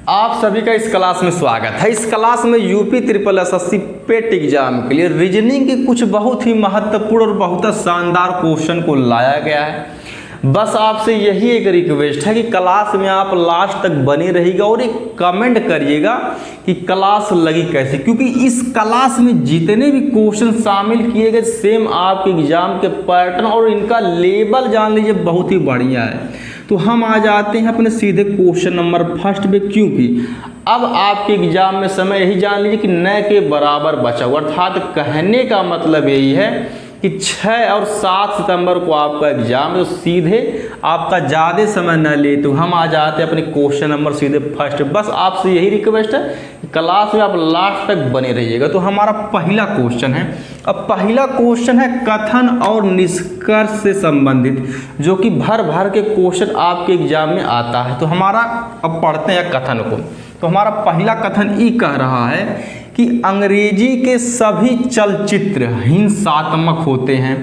आप सभी का इस क्लास में स्वागत है। इस क्लास में यूपी ट्रिपल एसएससी पेट एग्जाम के लिए रीजनिंग के कुछ बहुत ही महत्वपूर्ण और बहुत शानदार क्वेश्चन को लाया गया है। बस आपसे यही एक रिक्वेस्ट है कि क्लास में आप लास्ट तक बने रहिएगा और एक कमेंट करिएगा कि क्लास लगी कैसे, क्योंकि इस क्लास में जितने भी क्वेश्चन शामिल किए गए सेम आपके एग्जाम के पैटर्न और इनका लेवल जान लीजिए बहुत ही बढ़िया है। तो हम आ जाते हैं अपने सीधे क्वेश्चन नंबर फर्स्ट पे, क्योंकि अब आपके एग्जाम में समय यही जान लीजिए कि न के बराबर बचा हुआ, अर्थात कहने का मतलब यही है कि 6 और 7 सितंबर को आपका एग्जाम है, तो सीधे आपका ज़्यादा समय न ले। तो हम आ जाते हैं अपने क्वेश्चन नंबर सीधे फर्स्ट। बस आपसे यही रिक्वेस्ट है कि क्लास में आप लास्ट तक बने रहिएगा। तो हमारा पहला क्वेश्चन है, अब पहला क्वेश्चन है कथन और निष्कर्ष से संबंधित, जो कि भर भर के क्वेश्चन आपके एग्जाम में आता है। तो हमारा अब पढ़ते हैं कथन को। तो हमारा पहला कथन ये कह रहा है कि अंग्रेजी के सभी चलचित्र हिंसात्मक होते हैं,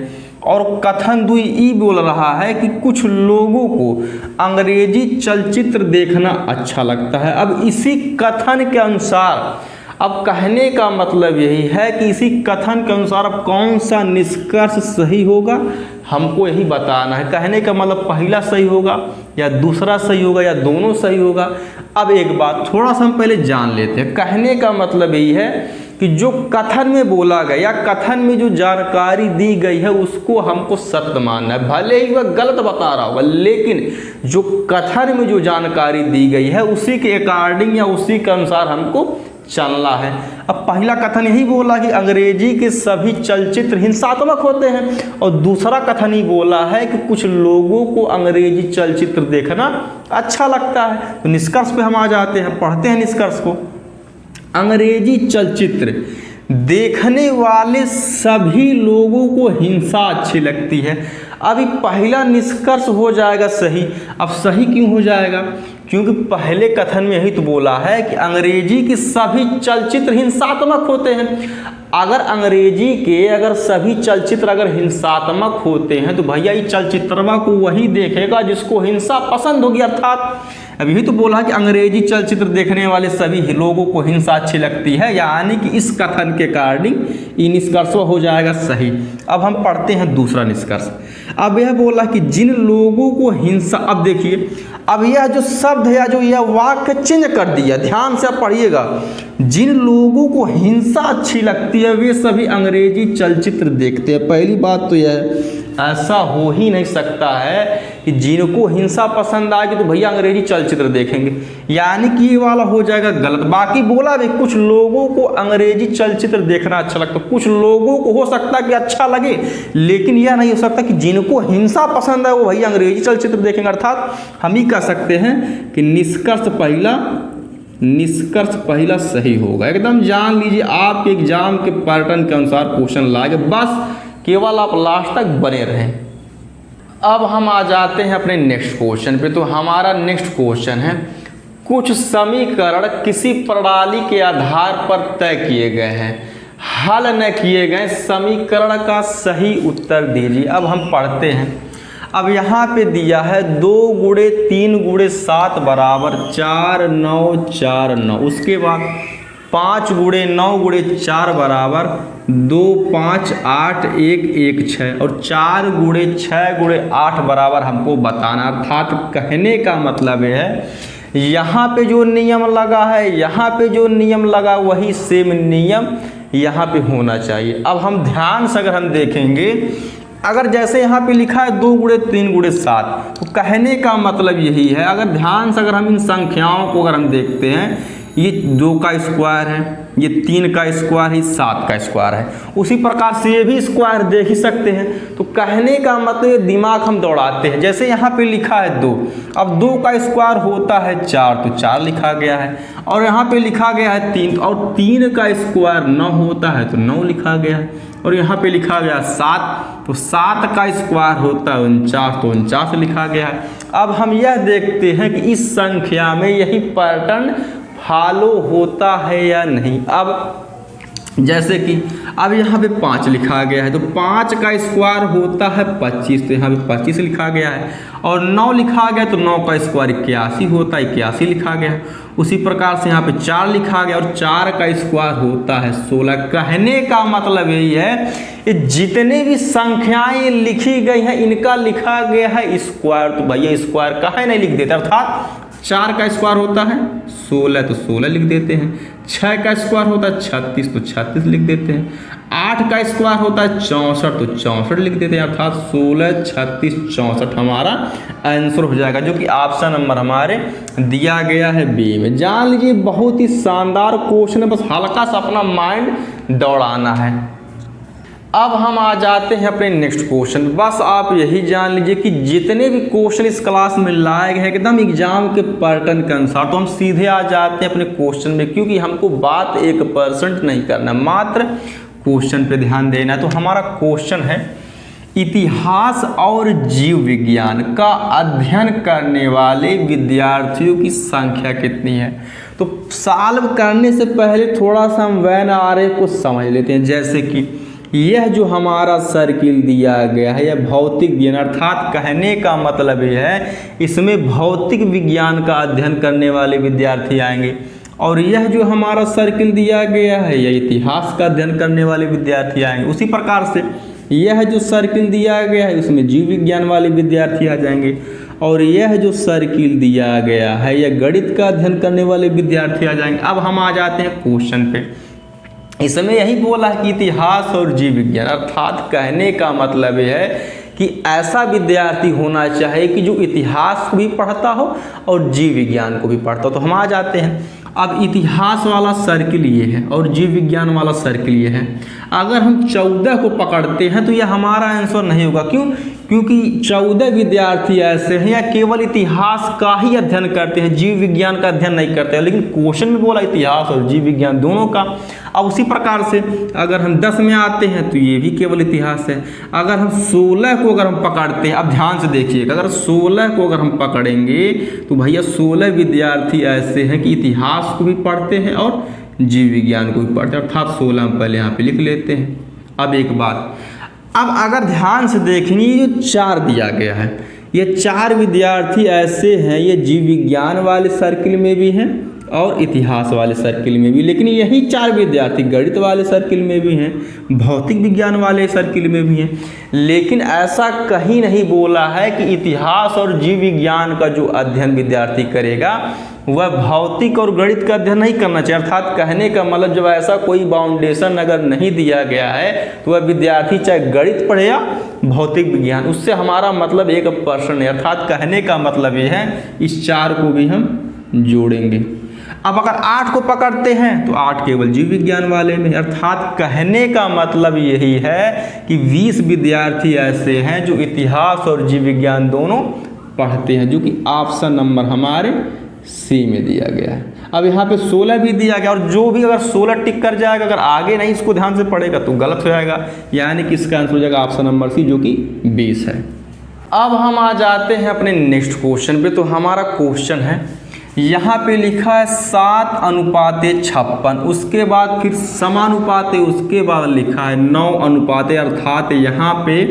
और कथन 2 ई बोल रहा है कि कुछ लोगों को अंग्रेजी चलचित्र देखना अच्छा लगता है। अब इसी कथन के अनुसार, अब कहने का मतलब यही है कि इसी कथन के अनुसार अब कौन सा निष्कर्ष सही होगा हमको यही बताना है। कहने का मतलब पहला सही होगा या दूसरा सही होगा या दोनों सही होगा। अब एक बात थोड़ा सा हम पहले जान लेते हैं। कहने का मतलब यही है कि जो कथन में बोला गया या कथन में जो जानकारी दी गई है उसको हमको सत्य मानना है, भले ही वह गलत बता रहा होगा, लेकिन जो कथन में जो जानकारी दी गई है उसी के अकॉर्डिंग या उसी के अनुसार हमको चलना है। अब पहला कथन यही बोला कि अंग्रेजी के सभी चलचित्र हिंसात्मक होते हैं, और दूसरा कथन ही बोला है कि कुछ लोगों को अंग्रेजी चलचित्र देखना अच्छा लगता है। तो निष्कर्ष पे हम आ जाते हैं, पढ़ते हैं निष्कर्ष को। अंग्रेजी चलचित्र देखने वाले सभी लोगों को हिंसा अच्छी लगती है। अभी पहला निष्कर्ष हो जाएगा सही। अब सही क्यों हो जाएगा? क्योंकि पहले कथन में यही तो बोला है कि अंग्रेजी के सभी चलचित्र हिंसात्मक होते हैं। अगर अंग्रेजी के अगर सभी चलचित्र अगर हिंसात्मक होते हैं तो भैया ये चलचित्रवा को वही देखेगा जिसको हिंसा पसंद होगी। अर्थात अब यही तो बोला है कि अंग्रेजी चलचित्र देखने वाले सभी लोगों को हिंसा अच्छी लगती है, यानी कि इस कथन के अकॉर्डिंग ये निष्कर्ष हो जाएगा सही। अब हम पढ़ते हैं दूसरा निष्कर्ष। अब यह बोला कि जिन लोगों को हिंसा, अब देखिए अब यह जो शब्द है या जो यह वाक्य चेंज कर दिया, ध्यान से आप पढ़िएगा। जिन लोगों को हिंसा अच्छी लगती है वे सभी अंग्रेजी चलचित्र देखते हैं। पहली बात तो यह है, ऐसा हो ही नहीं सकता है कि जिनको हिंसा पसंद आएगी तो भैया अंग्रेजी चलचित्र देखेंगे, यानी कि ये वाला हो जाएगा गलत। बाकी बोला भी कुछ लोगों को अंग्रेजी चलचित्र देखना अच्छा लगता है, कुछ लोगों को हो सकता है कि अच्छा लगे, लेकिन यह नहीं हो सकता कि जिनको हिंसा पसंद है वो भैया अंग्रेजी चलचित्र देखेंगे। अर्थात हम ही कह सकते हैं कि निष्कर्ष पहला सही होगा। एकदम जान लीजिए आपके एग्जाम के पैटर्न के अनुसार क्वेश्चन लाएंगे, बस केवल आप लास्ट तक बने रहें। अब हम आ जाते हैं अपने नेक्स्ट क्वेश्चन पे। तो हमारा नेक्स्ट क्वेश्चन है, कुछ समीकरण किसी प्रणाली के आधार पर तय किए गए हैं, हल न किए गए समीकरण का सही उत्तर दीजिए। अब हम पढ़ते हैं। अब यहाँ पे दिया है 2 × 3 × 7 बराबर 4 9 4 9। उसके बाद 5 × 9 × 4 बराबर 2 5 8 1 1 6, और 4 × 6 × 8 बराबर हमको बताना। अर्थात कहने का मतलब है यहाँ पे जो नियम लगा है, यहाँ पे जो नियम लगा वही सेम नियम यहाँ पे होना चाहिए। अब हम ध्यान से अगर हम देखेंगे, अगर जैसे यहाँ पे लिखा है 2 × 3 × 7, तो कहने का मतलब यही है। अगर ध्यान से अगर हम इन संख्याओं को अगर हम देखते हैं, ये 2 का स्क्वायर है, ये 3 का स्क्वायर है, 7 का स्क्वायर है, उसी प्रकार से ये भी स्क्वायर देख ही सकते हैं। तो कहने का मतलब दिमाग हम दौड़ाते हैं। जैसे यहाँ पे लिखा है 2, अब 2 का स्क्वायर होता है 4, तो 4 लिखा गया है, और यहाँ पे लिखा गया है 3, और 3 का स्क्वायर 9 होता है तो 9 लिखा गया है, और यहाँ पे लिखा गया 7, तो 7 का स्क्वायर होता है 49, तो 49 लिखा गया है। अब हम यह देखते हैं कि इस संख्या में यही पैटर्न फॉलो होता है या नहीं। अब जैसे कि अब यहाँ पे 5 लिखा गया है तो 5 का स्क्वायर होता है 25, तो यहाँ पे 25 लिखा गया है। और 9 लिखा गया तो 9 का स्क्वायर 81 होता है, 81 लिखा गया। उसी प्रकार से यहाँ पे 4 लिखा गया और 4 का स्क्वायर होता है 16। कहने का मतलब यही है कि जितने भी संख्याएं लिखी गई हैं इनका लिखा गया है स्क्वायर, तो भैया स्क्वायर काहे नहीं लिख देते, अर्थात 4 का स्क्वायर होता है 16 तो 16 लिख देते हैं, 6 का स्क्वायर होता है 36 तो 36 लिख देते हैं, 8 का स्क्वायर होता है 64 तो 64 लिख देते हैं, अर्थात 16, 36, 64 हमारा आंसर हो जाएगा, जो कि ऑप्शन नंबर हमारे दिया गया है बी में। जान लीजिए बहुत ही शानदार क्वेश्चन है, बस हल्का सा अपना माइंड दौड़ाना है। अब हम आ जाते हैं अपने नेक्स्ट क्वेश्चन। बस आप यही जान लीजिए कि जितने भी क्वेश्चन इस क्लास में लाए गए हैं एकदम एग्जाम के पैटर्न के अनुसार, तो हम सीधे आ जाते हैं अपने क्वेश्चन में, क्योंकि हमको बात 1% नहीं करना, मात्र क्वेश्चन पे ध्यान देना है। तो हमारा क्वेश्चन है इतिहास और जीव विज्ञान का अध्ययन करने वाले विद्यार्थियों की संख्या कितनी है। तो सॉल्व करने से पहले थोड़ा सा हम वेन आरेख को समझ लेते हैं। जैसे कि यह जो हमारा सर्किल दिया गया है यह भौतिक विज्ञान, अर्थात कहने का मतलब यह है इसमें भौतिक विज्ञान का अध्ययन करने वाले विद्यार्थी आएंगे। और यह जो हमारा सर्किल दिया गया है यह इतिहास का अध्ययन करने वाले विद्यार्थी आएंगे। उसी प्रकार से यह जो सर्किल दिया गया है उसमें जीव विज्ञान वाले विद्यार्थी आ जाएंगे। और यह जो सर्किल दिया गया है यह गणित का अध्ययन करने वाले विद्यार्थी आ जाएंगे। अब हम आ जाते हैं क्वेश्चन पे। इसमें यही बोला है कि इतिहास और जीव विज्ञान, अर्थात कहने का मतलब यह है कि ऐसा विद्यार्थी होना चाहिए कि जो इतिहास को भी पढ़ता हो और जीव विज्ञान को भी पढ़ता हो। तो हम आ जाते हैं। अब इतिहास वाला सर्किल ये है और जीव विज्ञान वाला सर्किल ये है। अगर हम 14 को पकड़ते हैं तो यह हमारा आंसर नहीं होगा। क्यों? क्योंकि 14 विद्यार्थी ऐसे हैं या केवल इतिहास का ही अध्ययन करते हैं, जीव विज्ञान का अध्ययन नहीं करते हैं। लेकिन क्वेश्चन में बोला इतिहास और जीव विज्ञान दोनों का। अब उसी प्रकार से अगर हम 10 में आते हैं तो ये भी केवल इतिहास है। अगर हम 16 को अगर हम पकड़ते हैं, अब ध्यान से देखिएगा, अगर 16 को अगर हम पकड़ेंगे तो भैया 16 विद्यार्थी ऐसे हैं कि इतिहास को भी पढ़ते हैं और जीव विज्ञान को भी पढ़ते हैं, अर्थात 16 हम पहले यहाँ पे लिख लेते हैं। अब एक बात, अब अगर ध्यान से देखेंगे ये जो 4 दिया गया है ये 4 विद्यार्थी ऐसे हैं, ये जीव विज्ञान वाले सर्किल में भी हैं और इतिहास वाले सर्किल में भी। लेकिन यही 4 विद्यार्थी गणित वाले सर्किल में भी हैं, भौतिक विज्ञान वाले सर्किल में भी हैं। लेकिन ऐसा कहीं नहीं बोला है कि इतिहास और जीव विज्ञान का जो अध्ययन विद्यार्थी करेगा वह भौतिक और गणित का अध्ययन नहीं करना चाहिए। अर्थात कहने का मतलब जब ऐसा कोई बाउंडेशन अगर नहीं दिया गया है तो वह विद्यार्थी चाहे गणित पढ़े या भौतिक विज्ञान, उससे हमारा मतलब 1% है। अर्थात कहने का मतलब ये है इस 4 को भी हम जोड़ेंगे। अब अगर 8 को पकड़ते हैं तो 8 केवल जीव विज्ञान वाले में। अर्थात कहने का मतलब यही है कि 20 विद्यार्थी ऐसे हैं जो इतिहास और जीव विज्ञान दोनों पढ़ते हैं, जो कि ऑप्शन नंबर हमारे सी में दिया गया है। अब यहाँ पे 16 भी दिया गया और जो भी अगर 16 टिक कर जाएगा, अगर आगे नहीं इसको ध्यान से पढ़ेगा तो गलत हो जाएगा, यानी कि इसका आंसर हो जाएगा ऑप्शन नंबर सी जो कि 20 है। अब हम आ जाते हैं अपने नेक्स्ट क्वेश्चन पे। तो हमारा क्वेश्चन है, यहाँ पे लिखा है 7:56, उसके बाद फिर समानुपाते, उसके बाद लिखा है 9:, अर्थात यहाँ पे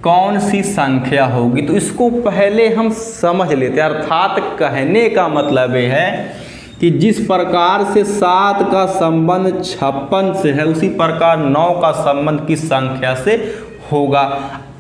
कौन सी संख्या होगी। तो इसको पहले हम समझ लेते हैं। अर्थात कहने का मतलब ये है कि जिस प्रकार से 7 का संबंध 56 से है उसी प्रकार 9 का संबंध किस संख्या से होगा।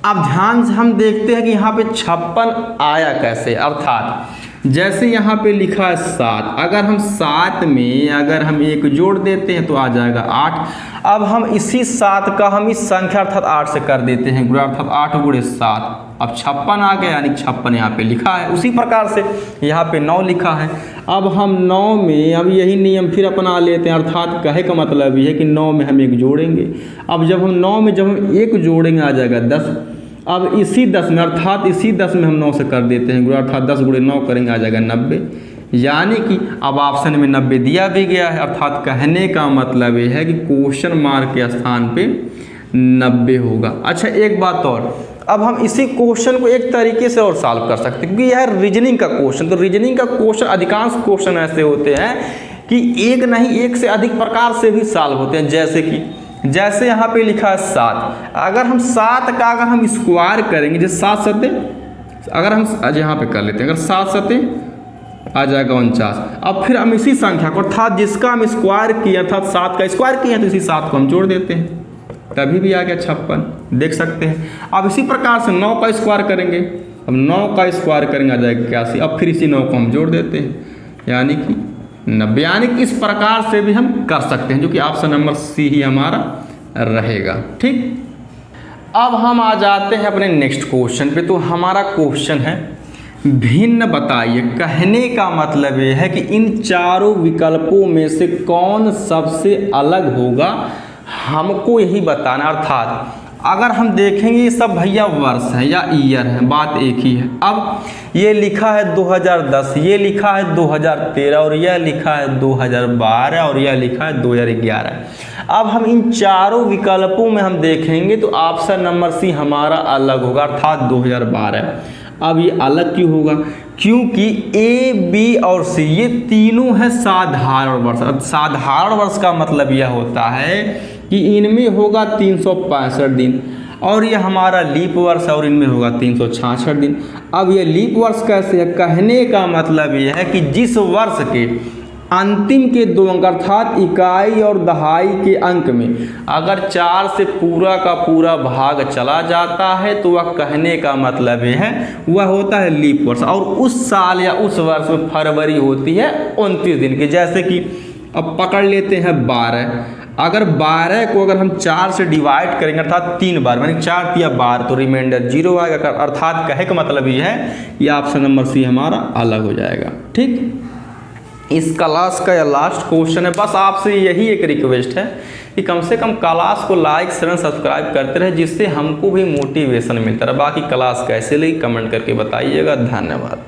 अब ध्यान से हम देखते हैं कि यहाँ पे 56 आया कैसे। अर्थात जैसे यहाँ पे लिखा है 7, अगर हम 7 में अगर हम 1 जोड़ देते हैं तो आ जाएगा 8। अब हम इसी 7 का हम इस संख्या अर्थात 8 से कर देते हैं गुणा, अर्थात 8 × 7। अब 56 आ गया, यानी 56 यहाँ पे लिखा है। उसी प्रकार से यहाँ पे 9 लिखा है। अब हम 9 में अब यही नियम फिर अपना लेते हैं। अर्थात कहे का मतलब ये है कि 9 में हम 1 जोड़ेंगे। अब जब हम 9 में जब हम 1 जोड़ेंगे आ जाएगा 10। अब इसी 10 में अर्थात इसी 10 में हम 9 से कर देते हैं गुणा, अर्थात 10 × 9 करेंगे आ जाएगा 90। यानी कि अब ऑप्शन में 90 दिया भी गया है। अर्थात कहने का मतलब ये है कि क्वेश्चन मार्क के स्थान पे 90 होगा। अच्छा एक बात और, अब हम इसी क्वेश्चन को एक तरीके से और सॉल्व कर सकते हैं, क्योंकि यह रीजनिंग का क्वेश्चन। तो रीजनिंग का क्वेश्चन, अधिकांश क्वेश्चन ऐसे होते हैं कि एक नहीं, एक से अधिक प्रकार से भी सॉल्व होते हैं। जैसे यहाँ पे लिखा है 7, अगर हम 7 का अगर हम स्क्वायर करेंगे, जैसे 7 सते, अगर हम आज यहाँ पे कर लेते हैं, अगर 7 सते आ जाएगा 49। अब फिर हम इसी संख्या को, अर्थात जिसका हम स्क्वायर किया था, 7 का स्क्वायर किया तो इसी 7 को हम जोड़ देते हैं, तभी भी आ गया 56, देख सकते हैं। अब इसी प्रकार से 9 का स्क्वायर करेंगे, अब 9 का स्क्वायर करेंगे आ जाएगा 81, अब फिर इसी 9 को हम जोड़ देते हैं, यानी कि 90। यानी कि इस प्रकार से भी हम कर सकते हैं, जो कि ऑप्शन नंबर सी ही हमारा रहेगा। ठीक, अब हम आ जाते हैं अपने नेक्स्ट क्वेश्चन पे। तो हमारा क्वेश्चन है भिन्न बताइए। कहने का मतलब ये है कि इन चारों विकल्पों में से कौन सबसे अलग होगा, हमको यही बताना। अर्थात अगर हम देखेंगे ये सब भैया वर्ष है या ईयर है, बात एक ही है। अब ये लिखा है 2010, ये लिखा है 2013, और यह लिखा है 2012, और यह लिखा है 2011। अब हम इन चारों विकल्पों में हम देखेंगे तो ऑप्शन नंबर सी हमारा अलग होगा, अर्थात 2012। अब ये अलग क्यों होगा, क्योंकि ए, बी और सी ये तीनों हैं साधारण वर्ष। अब साधारण वर्ष का मतलब यह होता है कि इनमें होगा 365 दिन, और ये हमारा लीप वर्ष है और इनमें होगा 366 दिन। अब ये लीप वर्ष कैसे है, कहने का मतलब यह है कि जिस वर्ष के अंतिम के 2 अंक, अर्थात इकाई और दहाई के अंक में अगर 4 से पूरा का पूरा भाग चला जाता है तो वह कहने का मतलब यह है वह होता है लीप वर्ष। और उस साल या उस वर्ष में फरवरी होती है 29 दिन की। जैसे कि अब पकड़ लेते हैं 12, अगर 12 को अगर हम 4 से डिवाइड करेंगे, अर्थात 3 बार, यानी 4 तिया 12, तो रिमाइंडर 0 आएगा। अर्थात कहे का मतलब ये है ये ऑप्शन नंबर सी हमारा अलग हो जाएगा। ठीक, इस क्लास का यह लास्ट क्वेश्चन है। बस आपसे यही एक रिक्वेस्ट है कि कम से कम क्लास को लाइक शेयर सब्सक्राइब करते रहे, जिससे हमको भी मोटिवेशन मिलता रहे। बाकी क्लास कैसे लगी कमेंट करके बताइएगा। धन्यवाद।